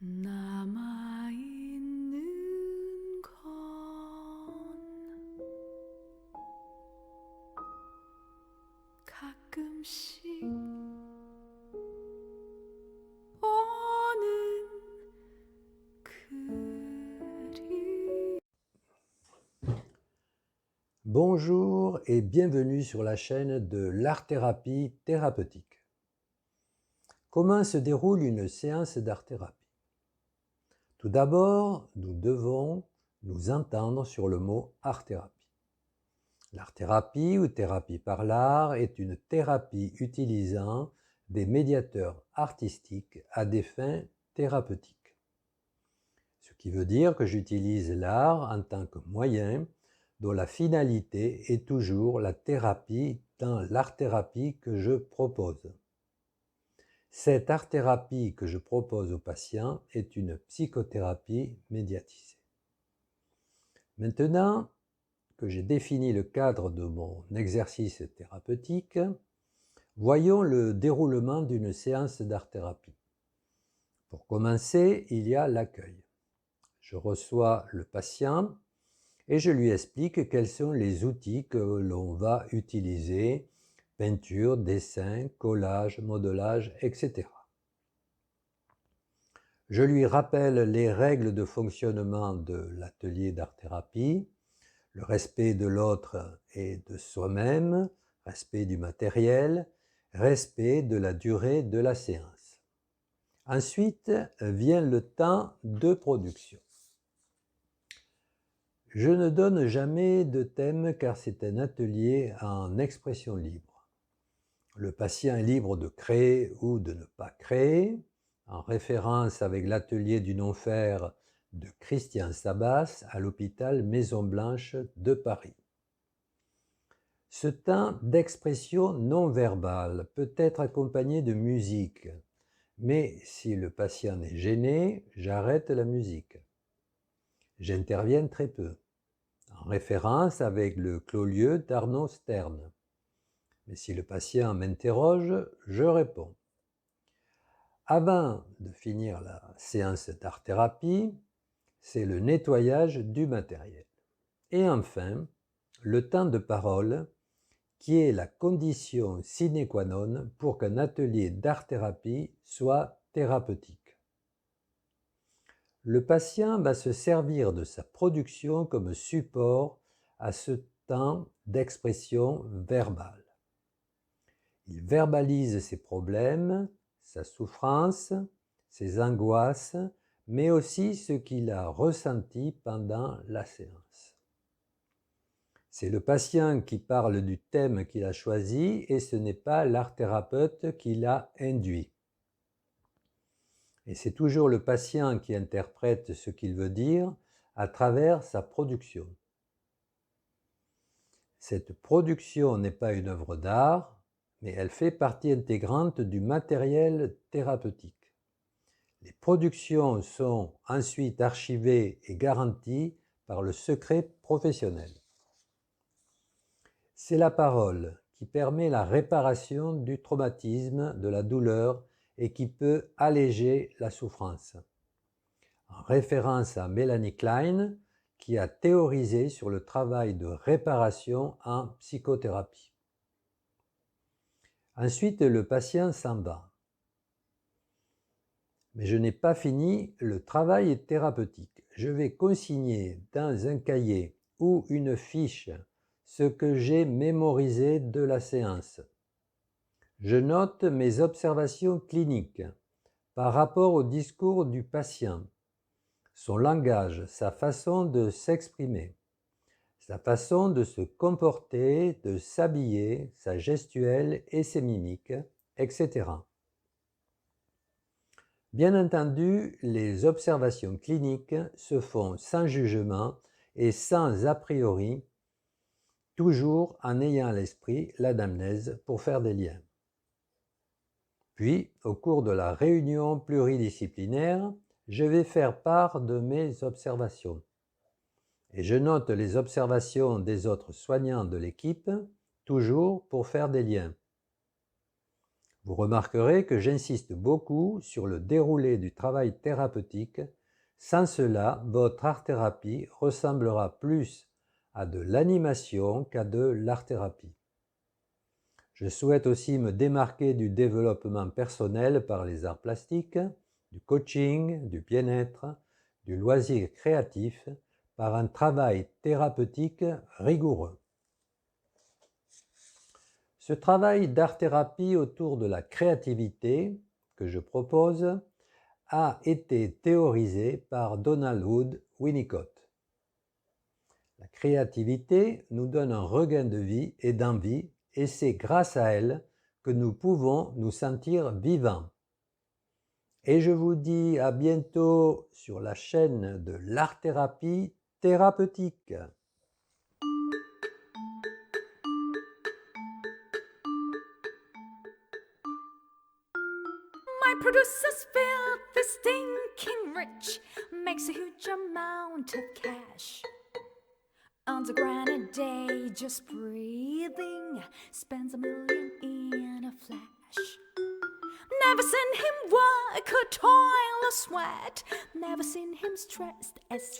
남아있는 건 가끔씩 오는 그리. Bonjour et bienvenue sur la chaîne de l'art-thérapie thérapeutique. Comment se déroule une séance d'art-thérapie? Tout d'abord, nous devons nous entendre sur le mot art-thérapie. L'art-thérapie ou thérapie par l'art est une thérapie utilisant des médiateurs artistiques à des fins thérapeutiques. Ce qui veut dire que j'utilise l'art en tant que moyen dont la finalité est toujours la thérapie dans l'art-thérapie que je propose. Cette art-thérapie que je propose aux patients est une psychothérapie médiatisée. Maintenant que j'ai défini le cadre de mon exercice thérapeutique, voyons le déroulement d'une séance d'art-thérapie. Pour commencer, il y a l'accueil. Je reçois le patient et je lui explique quels sont les outils que l'on va utiliser, peinture, dessin, collage, modelage, etc. Je lui rappelle les règles de fonctionnement de l'atelier d'art-thérapie, le respect de l'autre et de soi-même, respect du matériel, respect de la durée de la séance. Ensuite vient le temps de production. Je ne donne jamais de thème car c'est un atelier en expression libre. Le patient est libre de créer ou de ne pas créer, en référence avec l'atelier du non-faire de Christian Sabas à l'hôpital Maison-Blanche de Paris. Ce temps d'expression non verbale peut être accompagné de musique, mais si le patient est gêné, j'arrête la musique. J'interviens très peu, en référence avec le Clos-lieu d'Arnaud Stern. Mais si le patient m'interroge, je réponds. Avant de finir la séance d'art-thérapie, c'est le nettoyage du matériel. Et enfin, le temps de parole, qui est la condition sine qua non pour qu'un atelier d'art-thérapie soit thérapeutique. Le patient va se servir de sa production comme support à ce temps d'expression verbale. Il verbalise ses problèmes, sa souffrance, ses angoisses, mais aussi ce qu'il a ressenti pendant la séance. C'est le patient qui parle du thème qu'il a choisi et ce n'est pas l'art-thérapeute qui l'a induit. Et c'est toujours le patient qui interprète ce qu'il veut dire à travers sa production. Cette production n'est pas une œuvre d'art, mais elle fait partie intégrante du matériel thérapeutique. Les productions sont ensuite archivées et garanties par le secret professionnel. C'est la parole qui permet la réparation du traumatisme, de la douleur et qui peut alléger la souffrance. En référence à Melanie Klein, qui a théorisé sur le travail de réparation en psychothérapie. Ensuite, le patient s'en va. Mais je n'ai pas fini, le travail est thérapeutique. Je vais consigner dans un cahier ou une fiche ce que j'ai mémorisé de la séance. Je note mes observations cliniques par rapport au discours du patient, son langage, sa façon de s'exprimer, sa façon de se comporter, de s'habiller, sa gestuelle et ses mimiques, etc. Bien entendu, les observations cliniques se font sans jugement et sans a priori, toujours en ayant à l'esprit l'anamnèse pour faire des liens. Puis, au cours de la réunion pluridisciplinaire, je vais faire part de mes observations. Et je note les observations des autres soignants de l'équipe, toujours pour faire des liens. Vous remarquerez que j'insiste beaucoup sur le déroulé du travail thérapeutique. Sans cela, votre art-thérapie ressemblera plus à de l'animation qu'à de l'art-thérapie. Je souhaite aussi me démarquer du développement personnel par les arts plastiques, du coaching, du bien-être, du loisir créatif, par un travail thérapeutique rigoureux. Ce travail d'art-thérapie autour de la créativité que je propose a été théorisé par Donald Wood Winnicott. La créativité nous donne un regain de vie et d'envie, et c'est grâce à elle que nous pouvons nous sentir vivants. Et je vous dis à bientôt sur la chaîne de l'art-thérapie thérapeutique. My producer's filthy, stinking rich, makes a huge amount of cash. On the granite day, just breathing, spends $1 million in a flash. Never seen him work or toil or sweat, never seen him stressed as